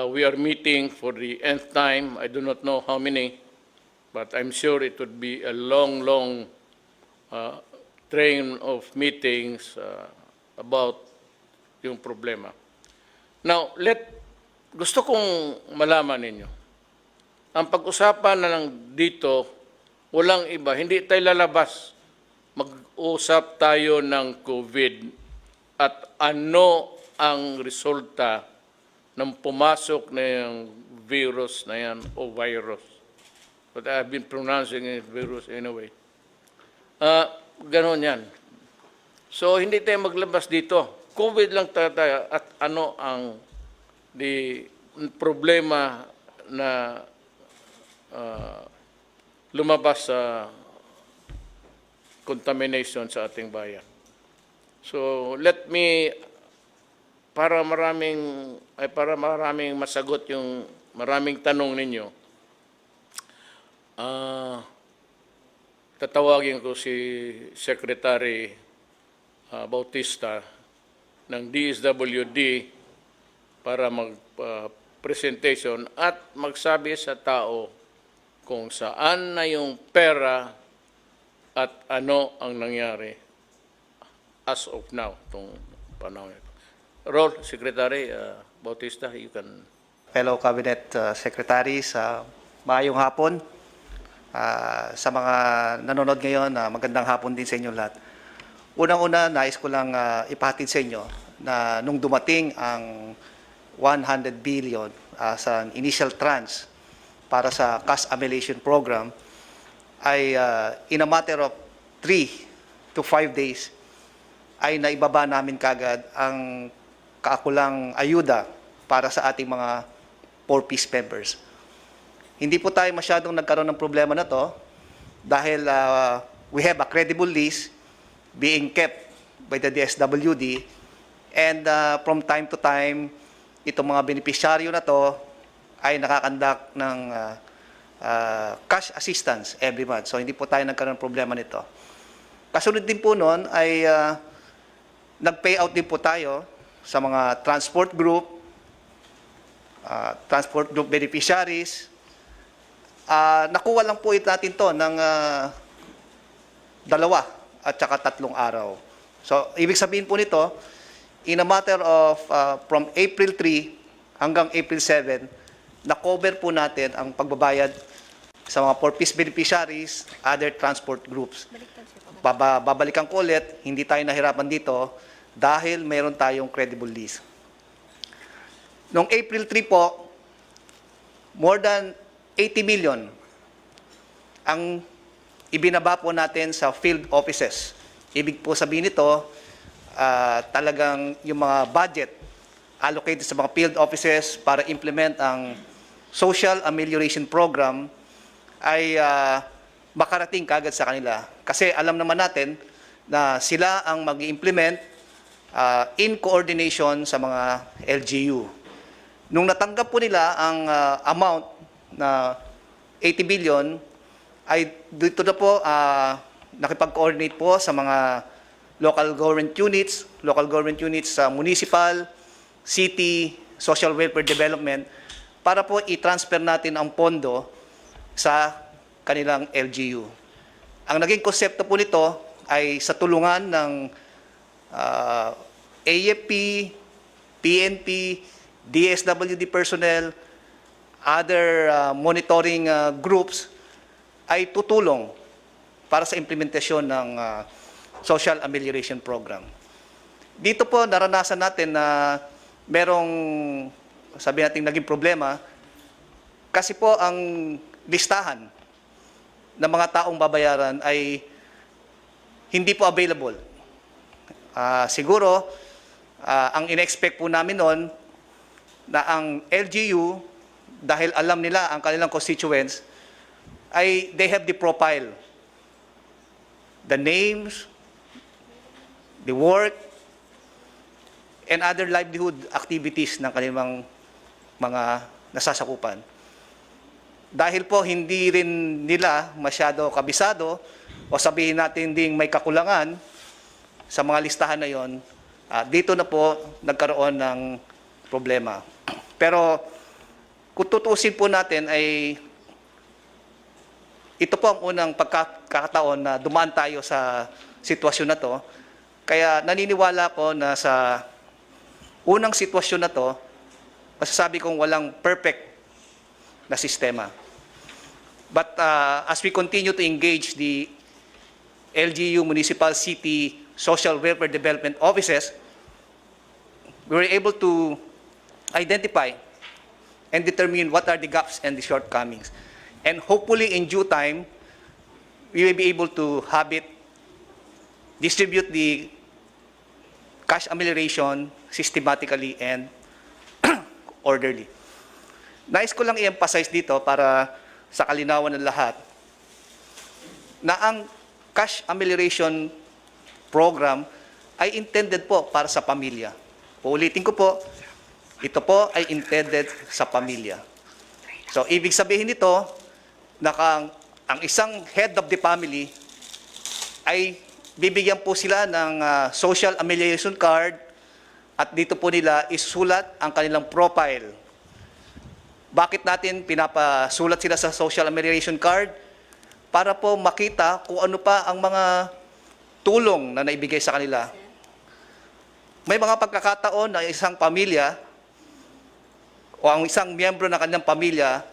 we are meeting for the nth time. I do not know how many, but I'm sure it would be a long train of meetings about yung problema. Now, gusto kong malaman ninyo, ang pag-usapan na lang dito, walang iba, hindi tayo lalabas. Mag-usap tayo ng COVID at ano ang resulta ng pumasok na yung virus na yan o virus. But I've been pronouncing it virus anyway. Ganon yan. So, hindi tayo maglabas dito. COVID lang tayo at ano ang problema na lumabas sa contamination sa ating bayan. So, let me, para maraming masagot yung maraming tanong ninyo, tatawagin ko si Secretary Bautista ng DSWD para mag-presentation at magsabi sa tao kung saan na yung pera at ano ang nangyari as of now, itong panahon ito. Secretary Bautista, you can... Fellow Cabinet Secretaries, maayong hapon. Sa mga nanonood ngayon, magandang hapon din sa inyo lahat. Unang-una, nais ko lang ipahatid sa inyo na nung dumating ang 100 billion sa initial tranche para sa cash annihilation program, ay in a matter of 3 to 5 days, ay naibaba namin kagad ang kaakulang ayuda para sa ating mga 4-piece members. Hindi po tayo masyadong nagkaroon ng problema na to dahil we have a credible list being kept by the DSWD, and from time to time, itong mga beneficiaryo na to ay nakakandak ng cash assistance every month. So hindi po tayo nagkaroon ng problema nito. Kasunod din po noon ay nag-payout din po tayo sa mga transport group beneficiaries. Nakuha lang po natin to ng 2 at saka 3 araw. So, ibig sabihin po nito, in a matter of from April 3 hanggang April 7, na-cover po natin ang pagbabayad sa mga 4-piece beneficiaries, other transport groups. Babalikan ko ulit, hindi tayo nahirapan dito dahil meron tayong credible list. Noong April 3 po, more than 80 million ang ibinaba po natin sa field offices. Ibig po sabihin nito, talagang yung mga budget allocated sa mga field offices para implement ang social amelioration program ay makarating kagad sa kanila. Kasi alam naman natin na sila ang mag-implement in coordination sa mga LGU. Nung natanggap po nila ang amount na 80 billion, ay dito na po nakipag-coordinate po sa mga local government units sa municipal, city, social welfare development para po i-transfer natin ang pondo sa kanilang LGU. Ang naging konsepto po nito ay sa tulungan ng AFP, PNP, DSWD personnel, other monitoring groups ay tutulong para sa implementasyon ng social amelioration program. Dito po naranasan natin na merong, sabi natin, naging problema kasi po ang listahan ng mga taong babayaran ay hindi po available. Siguro, ang in-expect po namin noon na ang LGU, dahil alam nila ang kanilang constituents, ay they have the profile, the names, the work, and other livelihood activities ng kanilang mga nasasakupan. Dahil po hindi rin nila masyado kabisado o sabihin natin ding may kakulangan sa mga listahan na yon, dito na po nagkaroon ng problema. Pero kung tutuusin po natin ay ito po ang unang pagkakataon na dumaan tayo sa sitwasyon na to. Kaya naniniwala ko na sa unang sitwasyon na to, masasabi kong walang perfect na sistema. But as we continue to engage the LGU Municipal City Social Welfare Development Offices, we were able to identify and determine what are the gaps and the shortcomings. And hopefully in due time, we will be able to have it distribute the cash amelioration systematically and orderly. Nais ko lang i-emphasize dito para sa kalinawan ng lahat na ang cash amelioration program ay intended po para sa pamilya. Uulitin ko po, ito po ay intended sa pamilya. So, ibig sabihin nito na ang isang head of the family ay bibigyan po sila ng social amelioration card at dito po nila isulat ang kanilang profile. Bakit natin pinapasulat sila sa social amelioration card? Para po makita kung ano pa ang mga tulong na naibigay sa kanila. May mga pagkakataon na isang pamilya o ang isang miyembro ng kanilang pamilya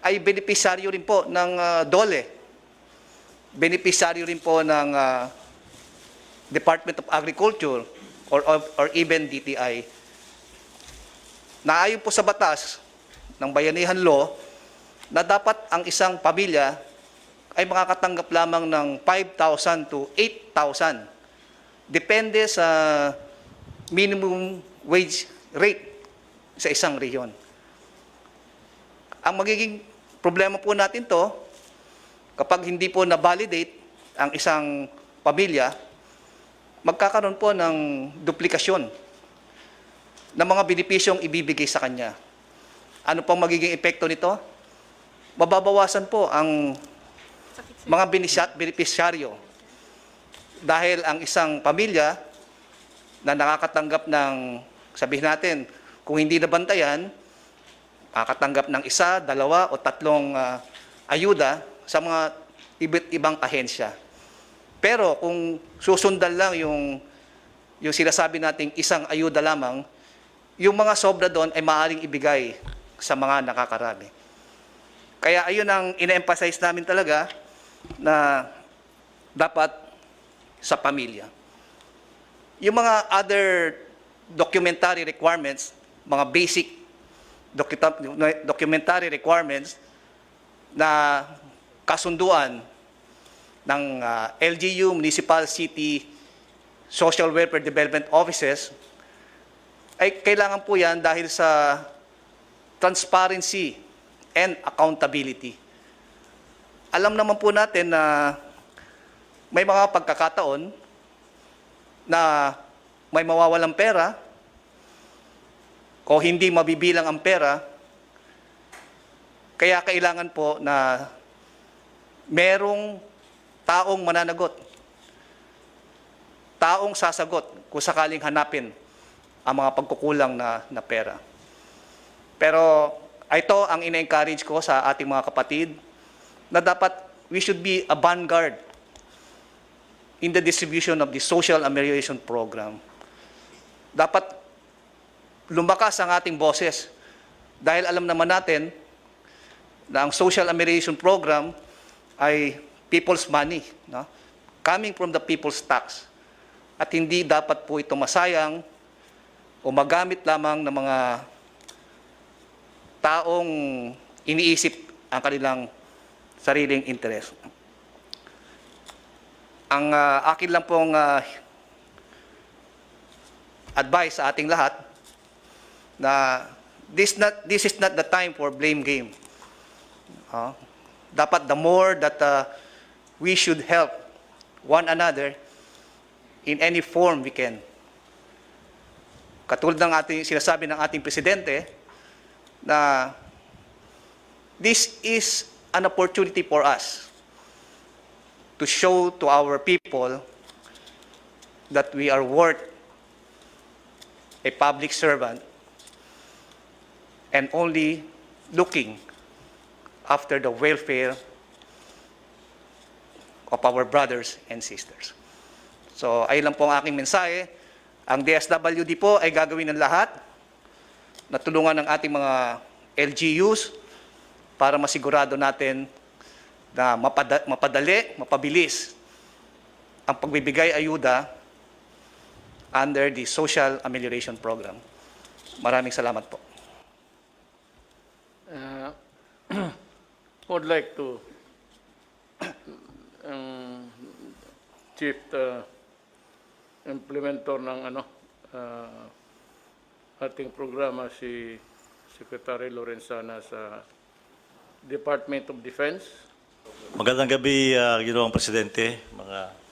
ay benepisaryo rin po ng DOLE. Benepisaryo rin po ng Department of Agriculture or even DTI. Naayon po sa batas ng Bayanihan Law na dapat ang isang pamilya ay makakatanggap lamang ng 5,000 to 8,000. Depende sa minimum wage rate sa isang rehiyon. Ang magiging problema po natin to, kapag hindi po na-validate ang isang pamilya, magkakaroon po ng duplikasyon ng mga benepisyong ibibigay sa kanya. Ano pong magiging epekto nito? Mababawasan po ang mga benepisyaryo dahil ang isang pamilya na nakakatanggap ng, sabihin natin, kung hindi nabantayan, makakatanggap ng 1, 2 o 3 ayuda sa mga iba't ibang ahensya. Pero kung susundan lang yung sinasabi nating isang ayuda lamang, yung mga sobra doon ay maaaring ibigay sa mga nakakarami. Kaya ayun ang ina-emphasize namin talaga na dapat sa pamilya. Yung mga other documentary requirements, mga basic documentary requirements na kasunduan ng LGU, Municipal City Social Welfare Development Offices, ay kailangan po yan dahil sa transparency and accountability. Alam naman po natin na may mga pagkakataon na may mawawalang pera o hindi mabibilang ang pera, kaya kailangan po na merong taong mananagot, taong sasagot kung sakaling hanapin ang mga pagkukulang na pera. Pero ito ang ina-encourage ko sa ating mga kapatid na dapat we should be a vanguard in the distribution of the social amelioration program. Dapat lumakas ang ating boses dahil alam naman natin na ang social amelioration program ay people's money, no? Coming from the people's tax. At hindi dapat po ito masayang o magamit lamang ng mga taong iniisip ang kanilang sariling interes. Ang akin lang pong advice sa ating lahat na this is not the time for blame game. Dapat the more that we should help one another in any form we can. Katulad ng ating sinasabi ng ating presidente na this is an opportunity for us to show to our people that we are worth a public servant and only looking after the welfare of our brothers and sisters. So, ayun lang po ang aking mensahe. Ang DSWD po ay gagawin ng lahat na tulungan ng ating mga LGUs para masigurado natin na mapadali, mapabilis ang pagbibigay ayuda under the Social Amelioration Program. Maraming salamat po. Would like to Chief implementor ng ating programa si Secretary Lorenzana sa Department of Defense. Magandang gabi, Ginoong Presidente, mga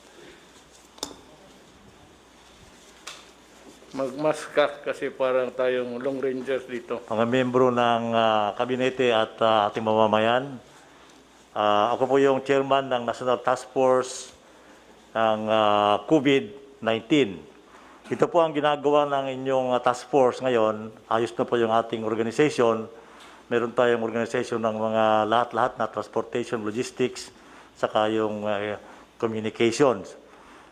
Magmaska kasi parang tayong long rangers dito. membro ng kabinete at ating mamamayan. Ako po yung chairman ng National Task Force ng COVID-19. Ito po ang ginagawa ng inyong task force ngayon. Ayos na po yung ating organization. Meron tayong organization ng mga lahat-lahat na transportation, logistics, saka yung communications.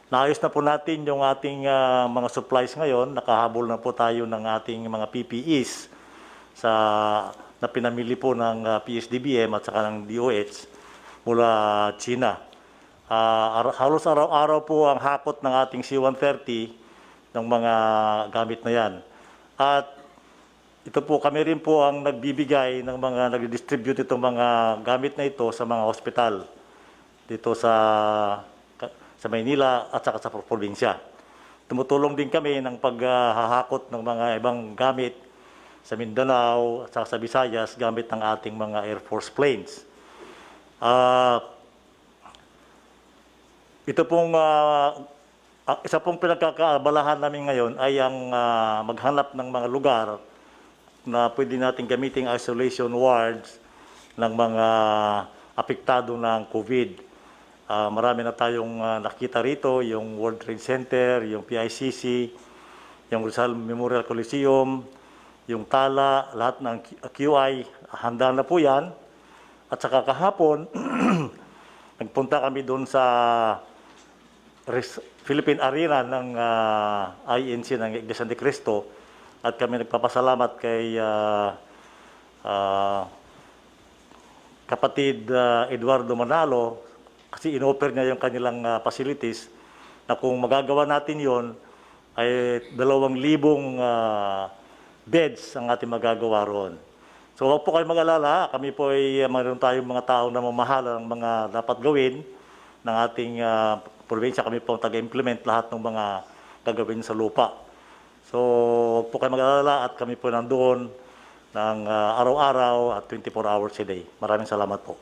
Naayos na po natin yung ating mga supplies ngayon. Nakahabol na po tayo ng ating mga PPEs na pinamili po ng PSDBM at saka ng DOH mula China. Halos araw-araw po ang hakot ng ating C-130 ng mga gamit na yan. At ito po, kami rin po ang nagbibigay ng mga nag-distribute itong mga gamit na ito sa mga hospital dito sa Maynila at saka sa probinsya. Tumutulong din kami ng paghahakot ng mga ibang gamit sa Mindanao at saka sa Visayas gamit ng ating mga Air Force planes. Ito pong isa pong pinagkakaabalahan namin ngayon ay ang maghanap ng mga lugar na pwede natin gamiting isolation wards ng mga apektado ng COVID. Marami na tayong nakita rito, yung World Trade Center, yung PICC, yung Rizal Memorial Coliseum, yung Tala, lahat ng QI, handa na po yan. At saka kahapon, nagpunta kami doon sa Philippine Arena ng INC ng Iglesia ni Cristo at kami nagpapasalamat kay kapatid Eduardo Manalo kasi in-offer niya yung kanilang facilities na kung magagawa natin yon ay 2,000 beds ang ating magagawa roon. So huwag po kayo mag-alala, kami po ay mayroon tayong mga tao na mamahala ng mga dapat gawin ng ating probinsya. Kami po taga-implement lahat ng mga gagawin sa lupa. So huwag po kayo mag-alala at kami po nandoon ng araw-araw at 24 hours a day. Maraming salamat po.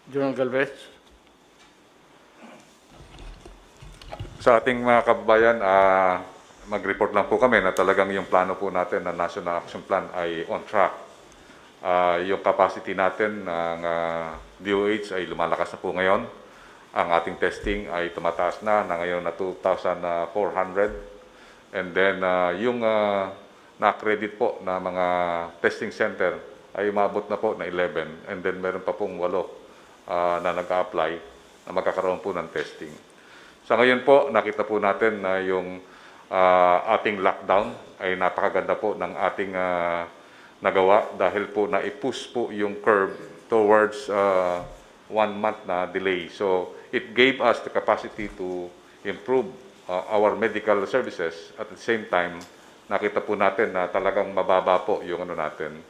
General Galvez. Sa ating mga kababayan, mag-report lang po kami na talagang yung plano po natin na National Action Plan ay on track. Yung capacity natin ng DOH ay lumalakas na po ngayon. Ang ating testing ay tumataas na ngayon na 2,400. And then yung na-credit po na mga testing center ay umabot na po na 11. And then meron pa pong 8 na nag-a-apply na magkakaroon po ng testing. Sa ngayon po, nakita po natin na yung ating lockdown ay napakaganda po ng ating nagawa dahil po na-push po yung curve towards 1 month na delay. So it gave us the capacity to improve our medical services. At the same time, nakita po natin na talagang mababa po yung natin.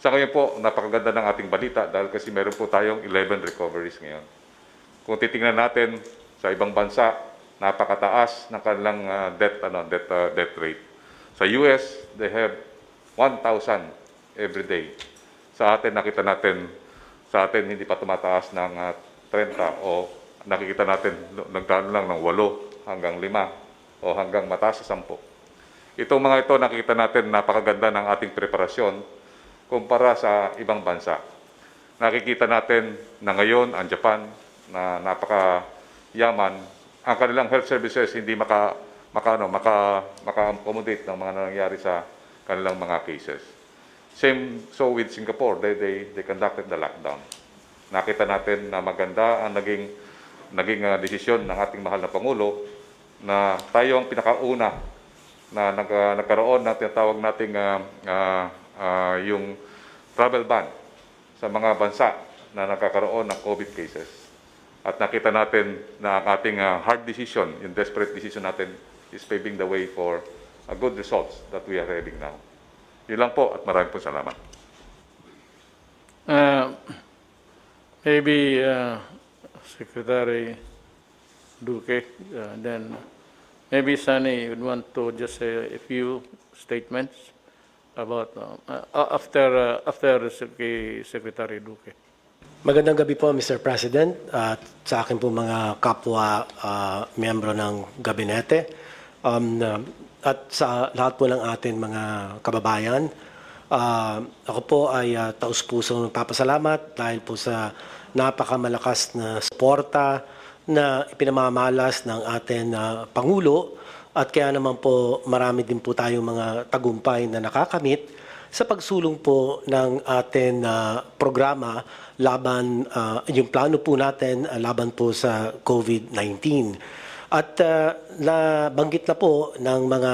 Sa ngayon po, napakaganda ng ating balita dahil kasi meron po tayong 11 recoveries ngayon. Kung titingnan natin sa ibang bansa, napakataas ng kanilang death rate. Sa US, they have 1,000 every day. Sa atin, nakita natin, sa atin hindi pa tumataas ng 30 o nakikita natin nagdaan lang ng 8 hanggang 5 o hanggang mataas sa 10. Itong mga ito, nakikita natin napakaganda ng ating preparasyon kumpara sa ibang bansa. Nakikita natin na ngayon ang Japan na napakayaman, ang kanilang health services hindi maka-accommodate ng mga nangyayari sa kanilang mga cases. Same so with Singapore, they conducted the lockdown. Nakita natin na maganda ang naging desisyon ng ating mahal na Pangulo na tayo ang pinakauna na nagkaroon ng tinatawag nating yung travel ban sa mga bansa na nagkakaroon ng COVID cases. At nakita natin na ang ating hard decision, yung desperate decision natin, is paving the way for good results that we are having now. Yun lang po at maraming po salamat. Maybe Secretary Duque, then maybe Sunny would want to just say a few statements about after Secretary Duque. Magandang gabi po, Mr. President, at sa akin po mga kapwa miyembro ng gabinete, at sa lahat po ng ating mga kababayan. Ako po ay taus-pusong nagpapasalamat dahil po sa napakamalakas na suporta na ipinamamalas ng ating Pangulo, at kaya naman po marami din po tayong mga tagumpay na nakakamit sa pagsulong po ng ating programa laban, yung plano po natin laban po sa COVID-19. At nabanggit na po ng mga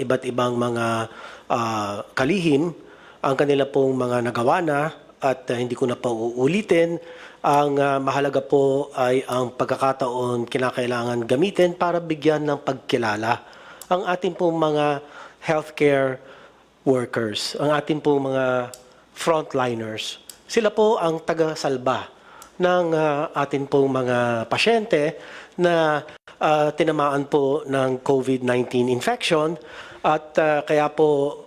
iba't ibang mga kalihim ang kanila pong mga nagawa na, at hindi ko na pa uulitin. Ang mahalaga po ay ang pagkakataon kinakailangan gamitin para bigyan ng pagkilala ang ating pong mga healthcare workers, ang ating pong mga frontliners. Sila po ang taga-salba ng ating pong mga pasyente na tinamaan po ng COVID-19 infection, at kaya po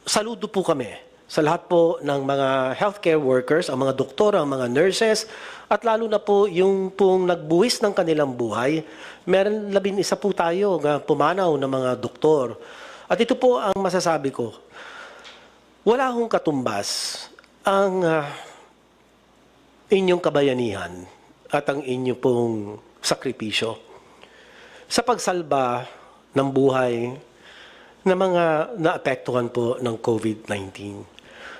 saludo po kami sa lahat po ng mga healthcare workers, ang mga doktor, ang mga nurses, at lalo na po yung pong nagbuwis ng kanilang buhay. Meron 11 po tayo na pumanaw ng mga doktor. At ito po ang masasabi ko, wala hong katumbas ang inyong kabayanihan at ang inyong pong sakripisyo sa pagsalba ng buhay ng mga naapektuhan po ng COVID-19.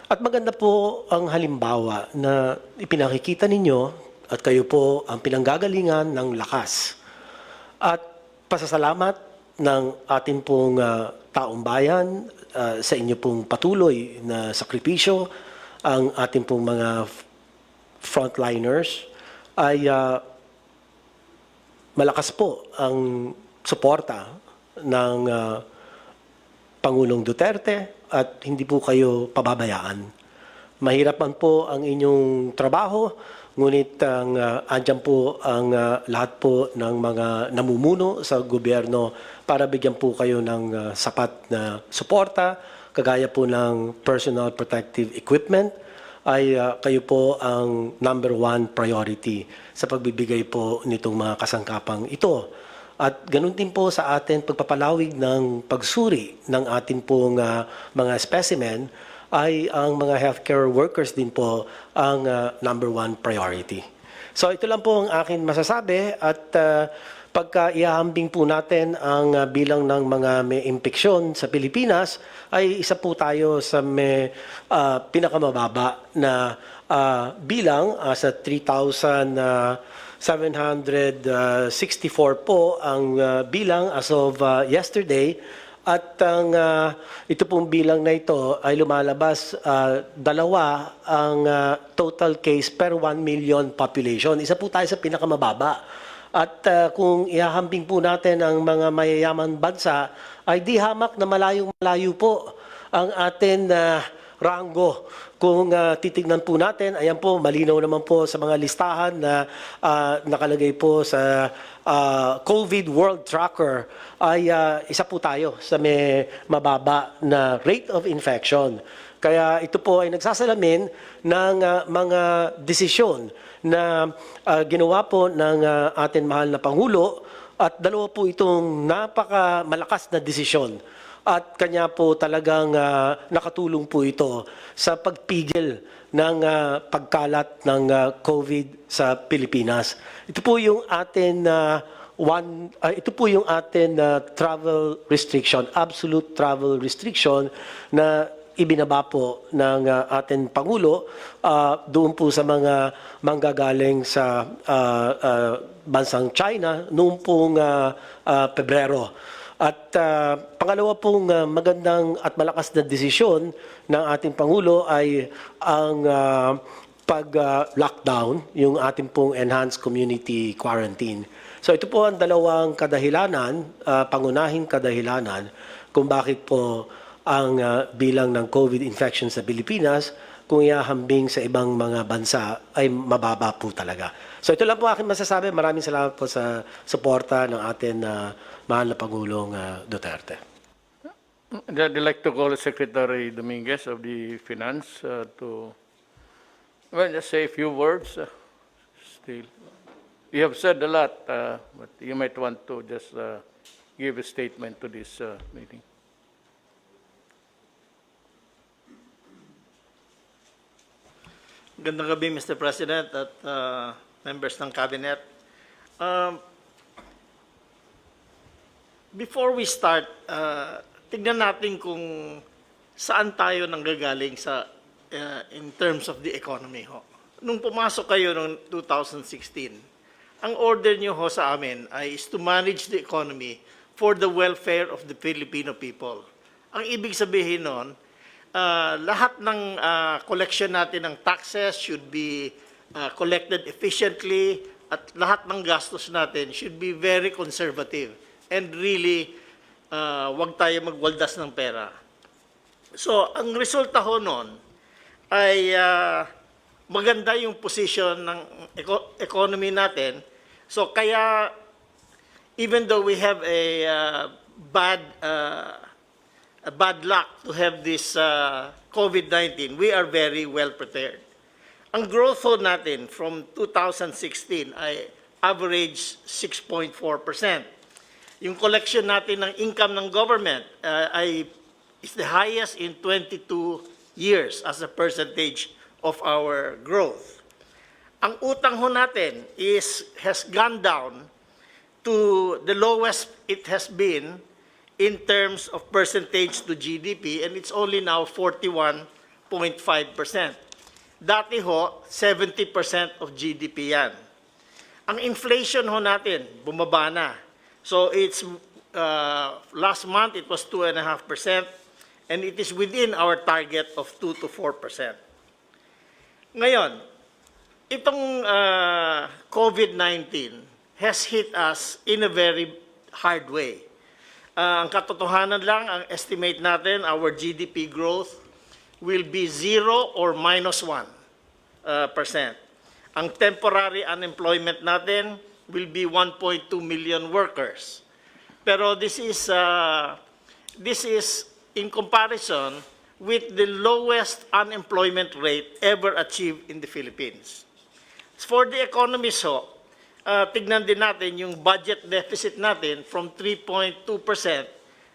At maganda po ang halimbawa na ipinakikita ninyo at kayo po ang pinanggagalingan ng lakas at pasasalamat ng ating pong taong bayan sa inyo pong patuloy na sakripisyo. Ang ating pong mga frontliners ay malakas po ang suporta ng Pangulong Duterte at hindi po kayo pababayaan. Mahirap man po ang inyong trabaho, ngunit andyan po ang lahat po ng mga namumuno sa gobyerno para bigyan po kayo ng sapat na suporta, kagaya po ng personal protective equipment, ay kayo po ang #1 priority sa pagbibigay po nitong mga kasangkapang ito. At ganun din po sa atin pagpapalawig ng pagsuri ng atin pong mga specimen, ay ang mga healthcare workers din po ang #1 priority. So ito lang po ang akin masasabi, at pagka ihahambing po natin ang bilang ng mga may impeksyon sa Pilipinas, ay isa po tayo sa may pinakamababa na bilang sa 3,764 po ang bilang as of yesterday. At ang ito pong bilang na ito ay lumalabas 2 ang total case per 1 million population. Isa po tayo sa pinakamababa. At kung ihahambing po natin ang mga mayayaman bansa, ay di hamak na malayo po ang atin ranggo. Kung titignan po natin, ayan po, malinaw naman po sa mga listahan na nakalagay po sa COVID World Tracker, ay isa po tayo sa may mababa na rate of infection. Kaya ito po ay nagsasalamin ng mga desisyon na ginawa po ng ating mahal na Pangulo, at dalawa po itong napakamalakas na desisyon. At kanya po talagang nakatulong po ito sa pagpigil ng pagkalat ng COVID sa Pilipinas. Ito po yung atin ito po yung atin na travel restriction, absolute travel restriction na ibinaba po ng ating Pangulo doon po sa mga manggagaling sa bansang China noong pong Pebrero. At pangalawa pong magandang at malakas na desisyon ng ating Pangulo ay ang pag-lockdown, yung ating pong enhanced community quarantine. So ito po ang dalawang kadahilanan, pangunahing kadahilanan kung bakit po ang bilang ng COVID infection sa Pilipinas kung ihahambing sa ibang mga bansa ay mababa po talaga. So ito lang po aking masasabi. Maraming salamat po sa suporta ng ating mahal na Pangulong Duterte. I'd like to call Secretary Dominguez of the Finance to just say a few words. Still, you have said a lot, but you might want to just give a statement to this meeting. Gandang gabi, Mr. President at members ng Cabinet. Before we start, tignan natin kung saan tayo nanggagaling sa in terms of the economy. Ho. Nung pumasok kayo noong 2016, ang order niyo ho sa amin ay is to manage the economy for the welfare of the Filipino people. Ang ibig sabihin nun, lahat ng collection natin ng taxes should be collected efficiently at lahat ng gastos natin should be very conservative and really wag tayo magwaldas ng pera. So, ang resulta ho nun ay maganda yung position ng economy natin. So, kaya even though we have a bad luck to have this COVID-19, we are very well prepared. Ang growth ho natin from 2016 ay average 6.4%. Yung collection natin ng income ng government is the highest in 22 years as a percentage of our growth. Ang utang ho natin has gone down to the lowest it has been in terms of percentage to GDP, and it's only now 41.5%. Dati ho, 70% of GDP yan. Ang inflation ho natin, bumaba na. So it's, last month it was 2.5%, and it is within our target of 2 to 4%. Ngayon, itong COVID-19 has hit us in a very hard way. Ang katotohanan lang, ang estimate natin, our GDP growth will be 0 or minus 1%. Ang temporary unemployment natin will be 1.2 million workers. Pero this is in comparison with the lowest unemployment rate ever achieved in the Philippines. For the economists ho, tignan din natin yung budget deficit natin from 3.2%,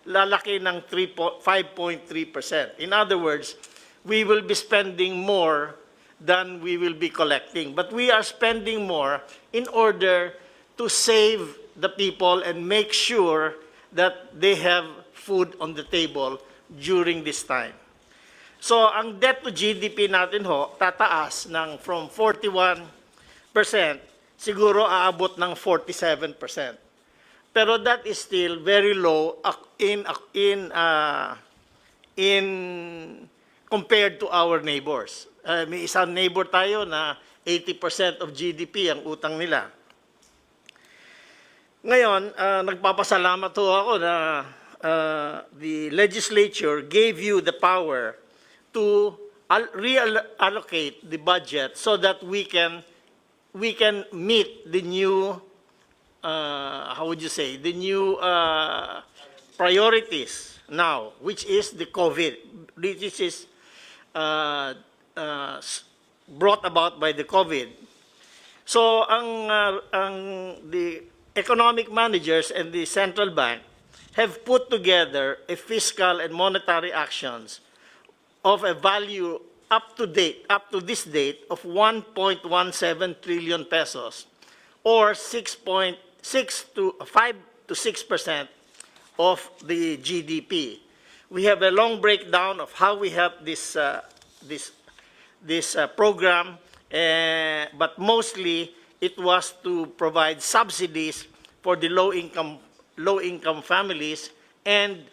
lalaki ng 5.3%. In other words, we will be spending more than we will be collecting. But we are spending more in order to save the people and make sure that they have food on the table during this time. So, ang debt to GDP natin ho, tataas ng from 41%, siguro aabot ng 47%. Pero that is still very low in compared to our neighbors. May isang neighbor tayo na 80% of GDP ang utang nila. Ngayon, nagpapasalamat ho ako na the legislature gave you the power to reallocate the budget so that we can meet the new, how would you say, the new priorities now, which is the COVID, which is brought about by the COVID. So, the economic managers and the central bank have put together a fiscal and monetary actions of a value up to this date of 1.17 trillion pesos or 6.6% 5 to 6% of the GDP. We have a long breakdown of how we help this program, but mostly it was to provide subsidies for the low-income families and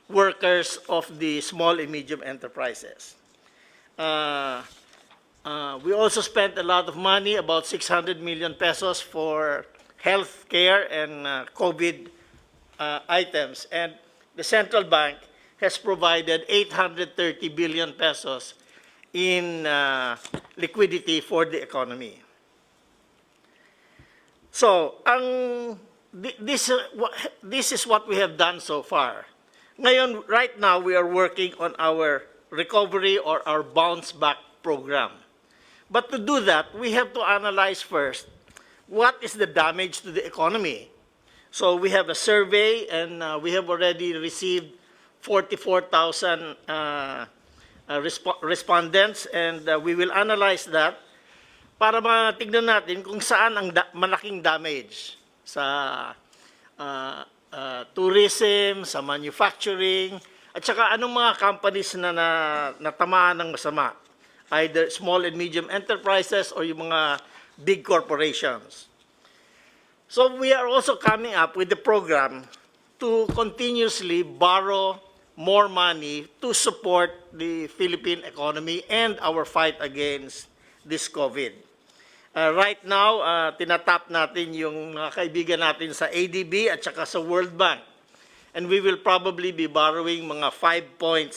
workers of the small and medium enterprises. We also spent a lot of money, about 600 million pesos for health care and COVID items. And the central bank has provided 830 billion pesos in liquidity for the economy. So, this is what we have done so far. Ngayon, right now, we are working on our recovery or our bounce back program. But to do that, we have to analyze first what is the damage to the economy. So we have a survey, and we have already received 44,000 respondents, and we will analyze that para matignan natin kung saan ang malaking damage sa tourism, sa manufacturing, at saka anong mga companies na natamaan ng masama, either small and medium enterprises or yung mga big corporations. So we are also coming up with a program to continuously borrow more money to support the Philippine economy and our fight against this COVID. Right now, tinatap natin yung mga kaibigan natin sa ADB at saka sa World Bank. And we will probably be borrowing mga 5.6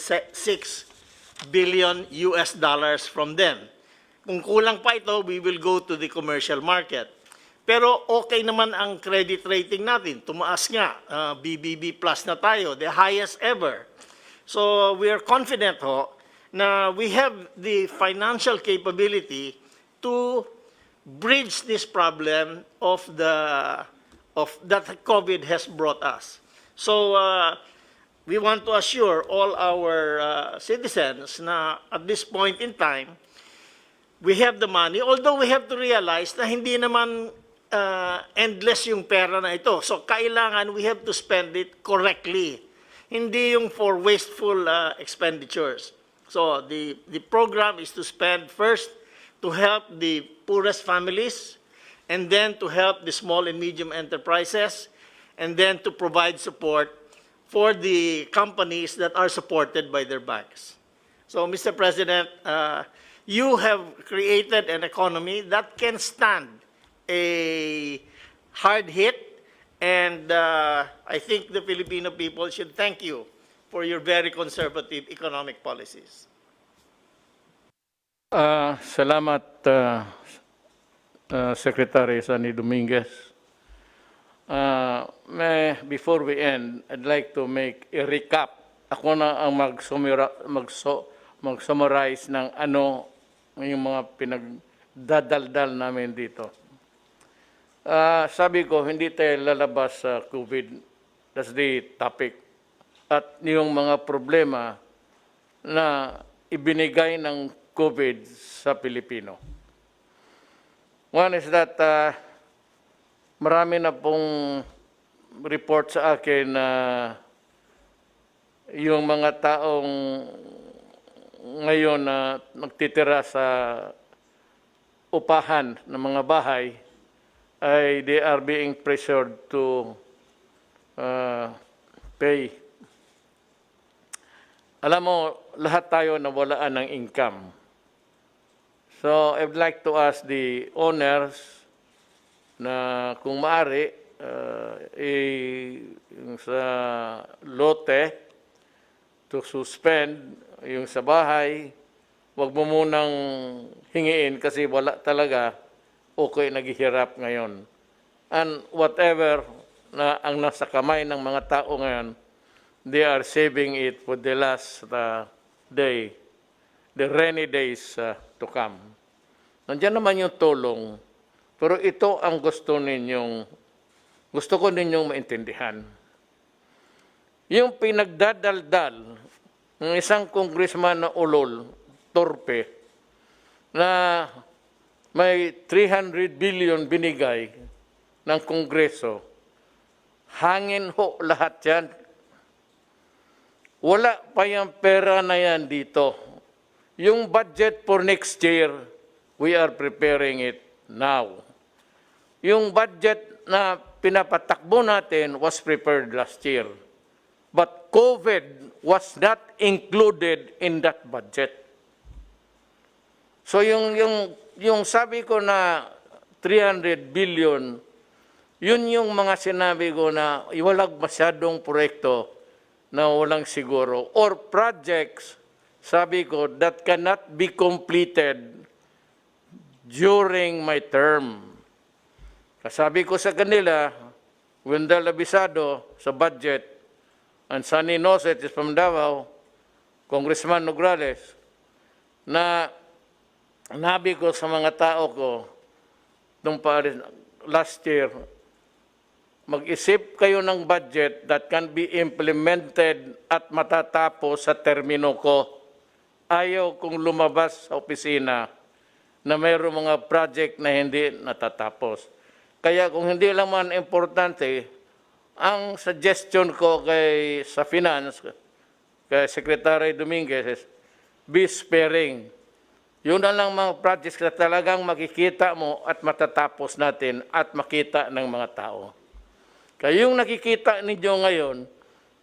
billion US dollars from them. Kung kulang pa ito, we will go to the commercial market. Pero okay naman ang credit rating natin. Tumaas nga, BBB plus na tayo, the highest ever. So we are confident na we have the financial capability to bridge this problem that COVID has brought us. So we want to assure all our citizens na at this point in time, we have the money, although we have to realize na hindi naman endless yung pera na ito. So kailangan we have to spend it correctly. Hindi yung for wasteful expenditures. So the program is to spend first to help the poorest families, and then to help the small and medium enterprises, and then to provide support for the companies that are supported by their banks. So, Mr. President, you have created an economy that can stand a hard hit, and I think the Filipino people should thank you for your very conservative economic policies. Salamat, Secretary Sunny Dominguez. Before we end, I'd like to make a recap. Ako na ang mag-summarize ng ano yung mga pinagdadaldal namin dito. Sabi ko, hindi tayo lalabas sa COVID. That's the topic. At yung mga problema na ibinigay ng COVID sa Pilipino. One is that marami na pong report sa akin na yung mga taong ngayon na nagtitira sa upahan ng mga bahay ay they are being pressured to pay. Alam mo, lahat tayo nawalaan ng income. So, I would like to ask the owners na kung maaari, yung sa lote, to suspend yung sa bahay, wag mo munang hingiin kasi wala talaga, okay naghihirap ngayon. And whatever na ang nasa kamay ng mga tao ngayon, they are saving it for the last day, the rainy days to come. Nandiyan naman yung tulong, pero ito ang gusto ko ninyong maintindihan. Yung pinagdadaldal ng isang congressman na ulol, torpe, na may 300 billion binigay ng Kongreso, hangin ho lahat yan. Wala pa yung pera na yan dito. Yung budget for next year, we are preparing it now. Yung budget na pinapatakbo natin was prepared last year. But COVID was not included in that budget. So yung sabi ko na 300 billion, yun yung mga sinabi ko na walang masyadong proyekto na walang siguro. Or projects, sabi ko, that cannot be completed during my term. Kasabi ko sa kanila, Wendell Abisado sa budget, and Sonny Noset is from Davao, Congressman Nograles, na nabi ko sa mga tao ko, nung last year, mag-isip kayo ng budget that can be implemented at matatapos sa termino ko. Ayaw kong lumabas sa opisina na mayroong mga project na hindi natatapos. Kaya kung hindi lang man importante, ang suggestion ko sa finance, kay Secretary Dominguez, is be sparing. Yun na lang mga projects na talagang makikita mo at matatapos natin at makita ng mga tao. Kaya yung nakikita ninyo ngayon,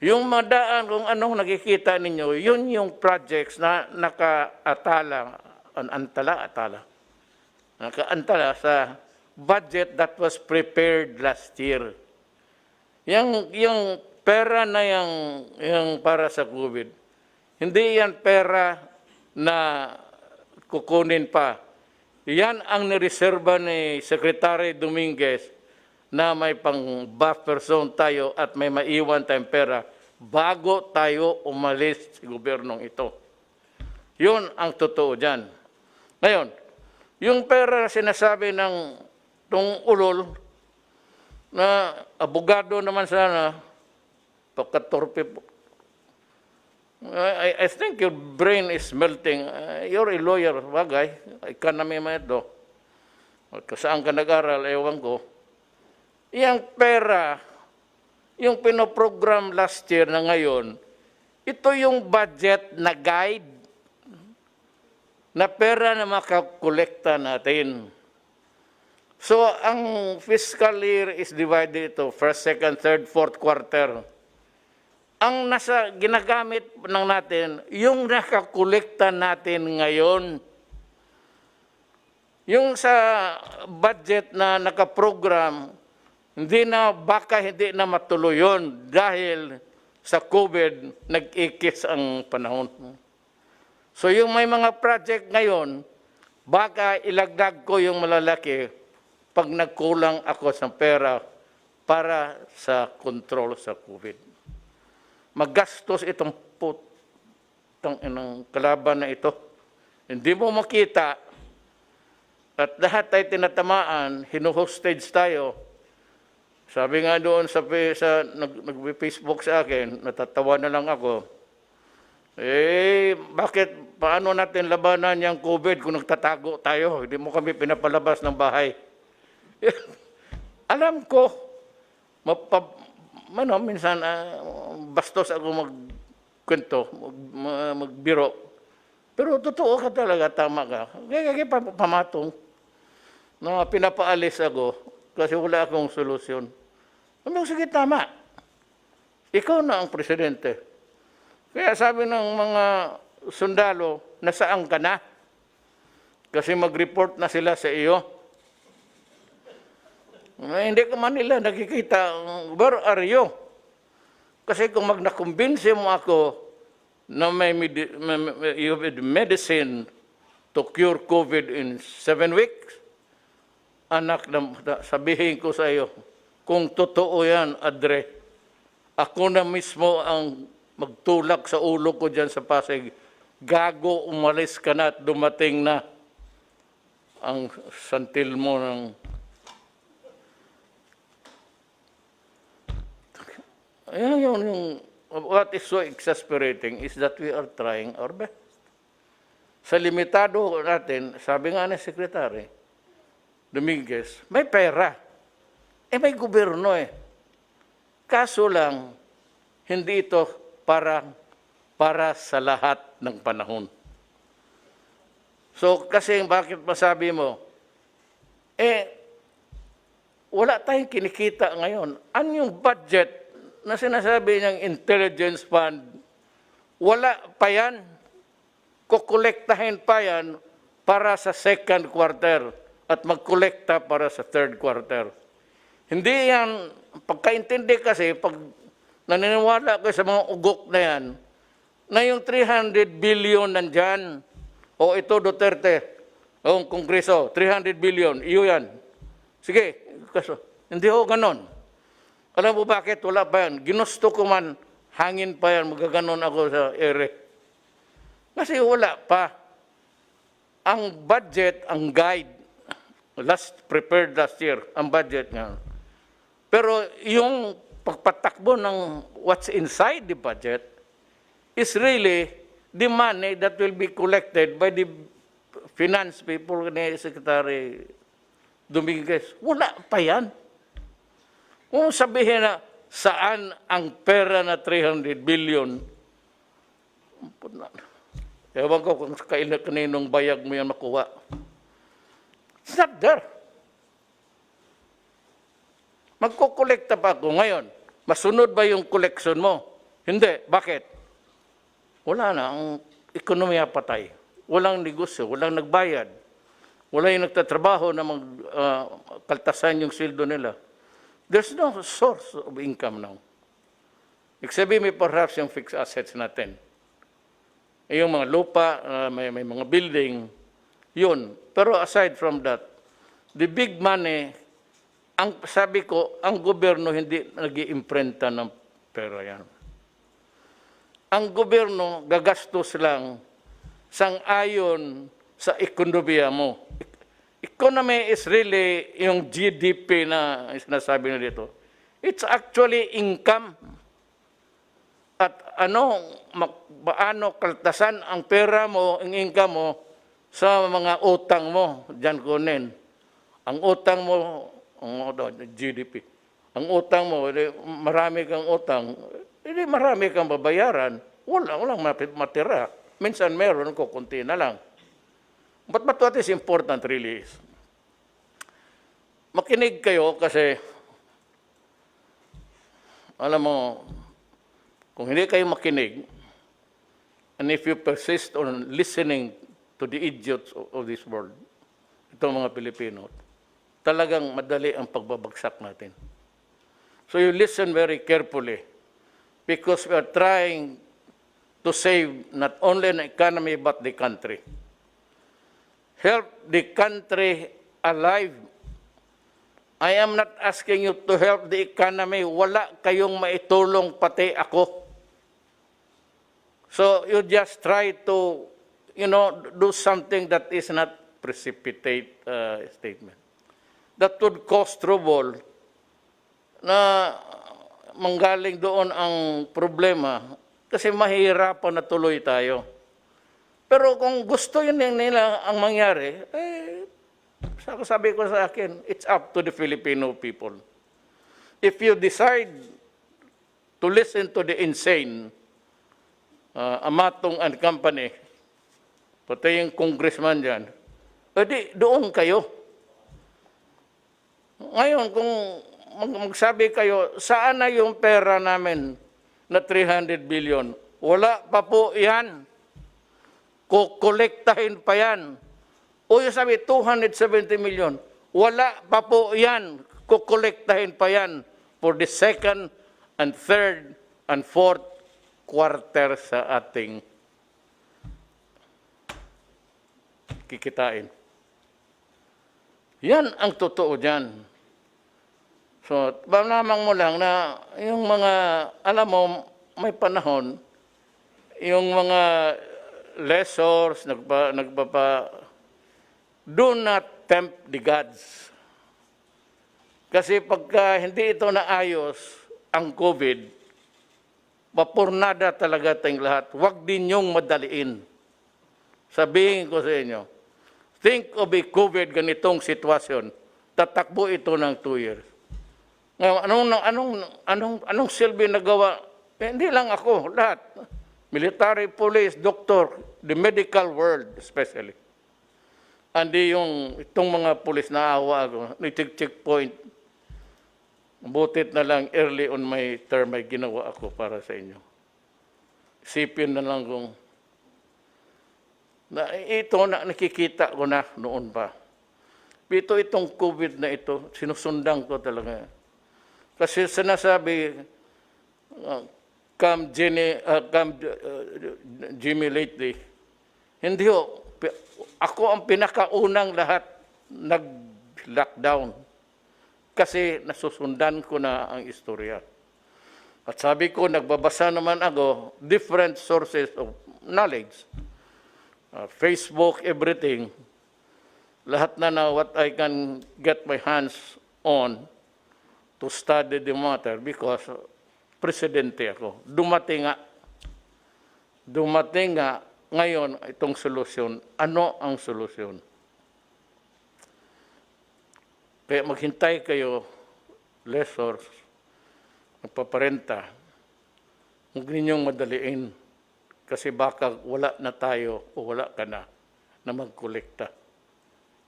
yung madaan kung anong nakikita ninyo, yun yung projects na nakaantala sa budget that was prepared last year. Yung pera na yung para sa COVID, hindi yan pera na kukunin pa. Yan ang nireserba ni Secretary Dominguez na may pang buffer zone tayo at may maiwan tayong pera bago tayo umalis sa gobyernong ito. Yun ang totoo dyan. Ngayon, yung pera sinasabi ng tong ulol na abogado naman sana, pagkatorpe po. I think your brain is melting. You're a lawyer, bagay. Economy man ito. Saan ka nag-aral, ewan ko. Yang pera, yung pinoprogram last year na ngayon, ito yung budget na guide na pera na makakolekta natin. So, ang fiscal year is divided ito, first, second, third, fourth quarter. Ang ginagamit ng natin, yung nakakolekta natin ngayon. Yung sa budget na nakaprogram, baka hindi na matuloy yun dahil sa COVID, nag-ikis ang panahon. So yung may mga project ngayon, baka ilagdag ko yung malalaki pag nagkulang ako sa pera para sa control sa COVID. Maggastos itong inang kalaban na ito. Hindi mo makita at lahat ay tinatamaan, hinuhostage tayo. Sabi nga doon nag-Facebook sa akin, natatawa na lang ako. Paano natin labanan yung COVID kung nagtatago tayo? Hindi mo kami pinapalabas ng bahay. Alam ko, minsan bastos ako magkwento, magbiro. Pero totoo ka talaga, tama ka. Kaya pamatong na pinapaalis ako kasi wala akong solusyon. Sige, tama. Ikaw na ang presidente. Kaya sabi ng mga sundalo, nasaan ka na? Kasi mag-report na sila sa iyo. Hindi ka man nila nakikita, where are you? Kasi kung nakumbinsi mo ako na you have medicine to cure COVID in 7 weeks, anak, sabihin ko sa iyo, kung totoo yan, Adre, ako na mismo ang magtulak sa ulo ko dyan sa Pasig, gago, umalis ka na at dumating na ang santil mo ng... What is so exasperating is that we are trying our best. Sa limitado natin, sabi nga ng Secretary Dominguez, may pera. may gobyerno eh. Kaso lang, hindi ito para sa lahat ng panahon. So, kasi bakit masabi mo, wala tayong kinikita ngayon. Ano yung budget na sinasabi niyang intelligence fund, wala pa yan. Kukolektahin pa yan para sa second quarter at magkolekta para sa third quarter. Hindi yan, pagkaintindi kasi, pag naniniwala ko sa mga ugok na yan, na yung 300 billion nandyan, o ito Duterte, o Kongreso, 300 billion, iyo yan. Sige, kaso, hindi ho ganon. Alam mo bakit? Wala pa yan. Ginusto ko man, hangin pa yan, magaganon ako sa ere. Kasi wala pa. Ang budget, ang guide, prepared last year, ang budget nga. Pero yung pagpatakbo ng what's inside the budget is really the money that will be collected by the finance people ni Secretary Dominguez. Wala pa yan. Kung sabihin na saan ang pera na 300 billion, ewan ko kung kaninong bayag mo yan makuha. It's not there. Magkukolekta pa ako ngayon. Masunod ba yung collection mo? Hindi. Bakit? Wala na. Ang ekonomiya patay. Walang negosyo. Walang nagbayad. Wala yung nagtatrabaho na kaltasan yung sildo nila. There's no source of income now. Except may perhaps yung fixed assets natin. Yung mga lupa, may mga building, yun. Pero aside from that, the big money, ang sabi ko, ang gobyerno hindi nag-iimprenta ng pera yan. Ang gobyerno gagastos lang sang-ayon sa ekonomiya mo. Economy is really yung GDP na sinasabi na dito. It's actually income. At paano kaltasan ang pera mo, ang income mo, sa mga utang mo, diyan kunin. Ang utang mo, GDP. Ang utang mo, marami kang utang, hindi marami kang babayaran, walang matira. Minsan meron, kukunti na lang. But what is important really is, makinig kayo kasi, alam mo, kung hindi kayo makinig, and if you persist on listening to the idiots of this world, itong mga Pilipino, talagang madali ang pagbabagsak natin. So you listen very carefully because we are trying to save not only an economy but the country. Help the country alive. I am not asking you to help the economy. Wala kayong maitulong pati ako. So you just try to, do something that is not precipitate statement. That would cause trouble na manggaling doon ang problema kasi mahirapan na tuloy tayo. Pero kung gusto yun nila ang mangyari, sabi ko sa akin, it's up to the Filipino people. If you decide to listen to the insane, Amatong and Company, pati yung congressman dyan, edi doon kayo. Ngayon, kung magsabi kayo, saan na yung pera namin na 300 billion? Wala pa po yan. Kukolektahin pa yan. O yung sabi, 270 million. Wala pa po yan. Kukolektahin pa yan for the second and third and fourth quarter sa ating kikitain. Yan ang totoo dyan. So, lamang mo lang na yung mga, alam mo, may panahon, yung mga lessors, do not tempt the gods. Kasi pagka hindi ito naayos, ang COVID, mapurnada talaga tayong lahat. Huwag din yung madaliin. Sabihin ko sa inyo, think of a COVID ganitong sitwasyon, tatakbo ito ng 2 years. Ngayon, anong silbi nagawa? Hindi lang ako, lahat. Military, police, doctor, the medical world especially. Andi itong mga police naawa ako, checkpoint. Butit na lang early on my term may ginawa ako para sa inyo. Isipin na lang kung nakikita ko na noon pa. Itong COVID na ito, sinusundan ko talaga. Kasi sinasabi, come Jimmy lately, hindi ho, ako ang pinakaunang lahat nag-lockdown. Kasi nasusundan ko na ang istorya. At sabi ko, nagbabasa naman ako, different sources of knowledge. Facebook, everything. Lahat na what I can get my hands on to study the matter because presidente ako. Dumating nga ngayon itong solusyon. Ano ang solusyon? Kaya maghintay kayo, lessors, magpaparenta. Huwag ninyong madaliin kasi baka wala na tayo o wala ka na magkolekta.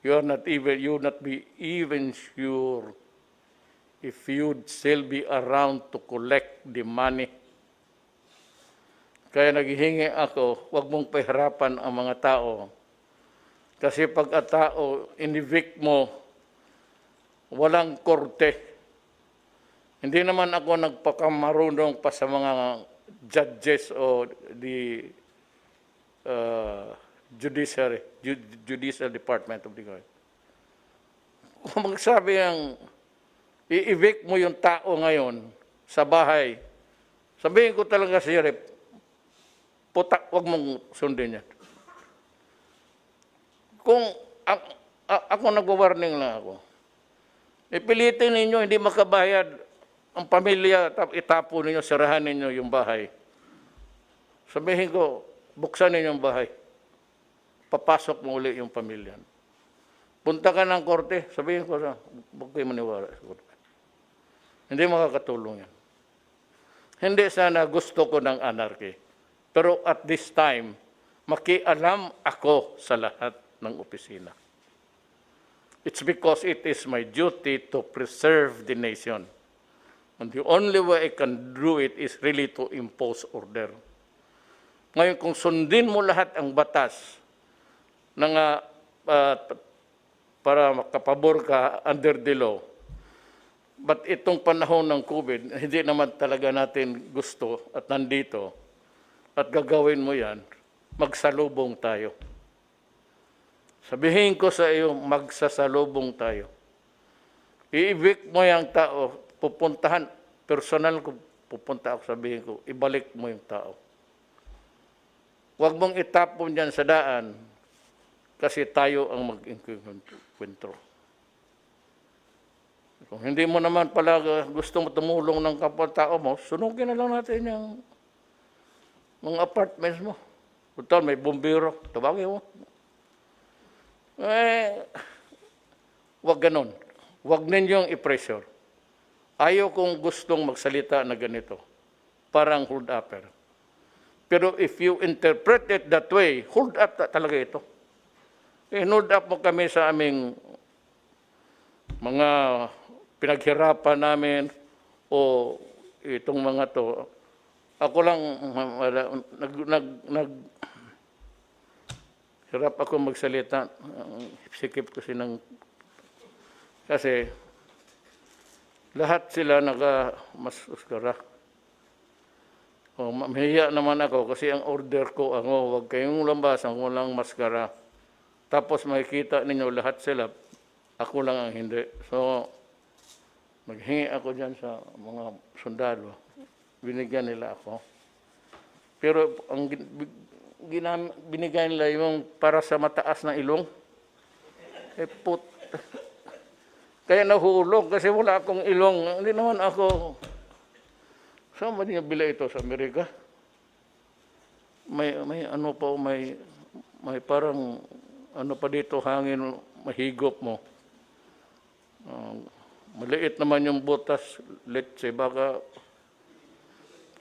You not be even sure if you'd still be around to collect the money. Kaya naghihingi ako, huwag mong pahirapan ang mga tao. Kasi pag ang tao, in-evict mo, walang korte. Hindi naman ako nagpakamarunong pa sa mga judges o the judicial department of the government. Kung magsabi ang i-evict mo yung tao ngayon sa bahay, sabihin ko talaga si Rep, putak, wag mong sundin yan. Kung ako nag-warning lang ako, ipilitin ninyo hindi makabayad ang pamilya, itapo ninyo, sirahan ninyo yung bahay. Sabihin ko, buksan ninyo yung bahay. Papasok mo uli yung pamilya. Punta ka ng korte, sabihin ko, huwag kayo maniwala sa korte. Hindi makakatulong yan. Hindi sana gusto ko ng anarchy. Pero at this time, makialam ako sa lahat ng opisina. It's because it is my duty to preserve the nation. And the only way I can do it is really to impose order. Ngayon, kung sundin mo lahat ang batas para makapabor ka under the law, but itong panahon ng COVID, hindi naman talaga natin gusto at nandito, at gagawin mo yan, magsalubong tayo. Sabihin ko sa iyo, magsasalubong tayo. I-evict mo yung tao, pupuntahan, personal ko, pupunta ako, sabihin ko, ibalik mo yung tao. Huwag mong itapon dyan sa daan, kasi tayo ang mag-inkwentro. Kung hindi mo naman pala gusto mo tumulong ng kapwa-tao mo, sunugin na lang natin yung mga apartments mo. Total, may bumbiro, tawagin mo. Huwag ganon. Huwag ninyong i-pressure. Ayaw kong gustong magsalita na ganito. Parang hold-upper. Pero if you interpret it that way, hold up talaga ito. Hold up mo kami sa aming mga pinaghirapan namin o itong mga to. Ako lang, hirap ako magsalita. Sikip ko kasi lahat sila naka-maskara. O, mahiya naman ako kasi ang order ko, huwag kayong lambasan, walang maskara. Tapos makikita ninyo lahat sila, ako lang ang hindi. So, maghingi ako dyan sa mga sundalo. Binigyan nila ako. Pero ang binigyan nila yung para sa mataas na ilong. Kaya nahulog kasi wala akong ilong. Hindi naman ako. Saan ba niya bila ito sa Amerika? May ano pa, may parang ano pa dito hangin mahigop mo. Maliit naman yung butas, let's say, baka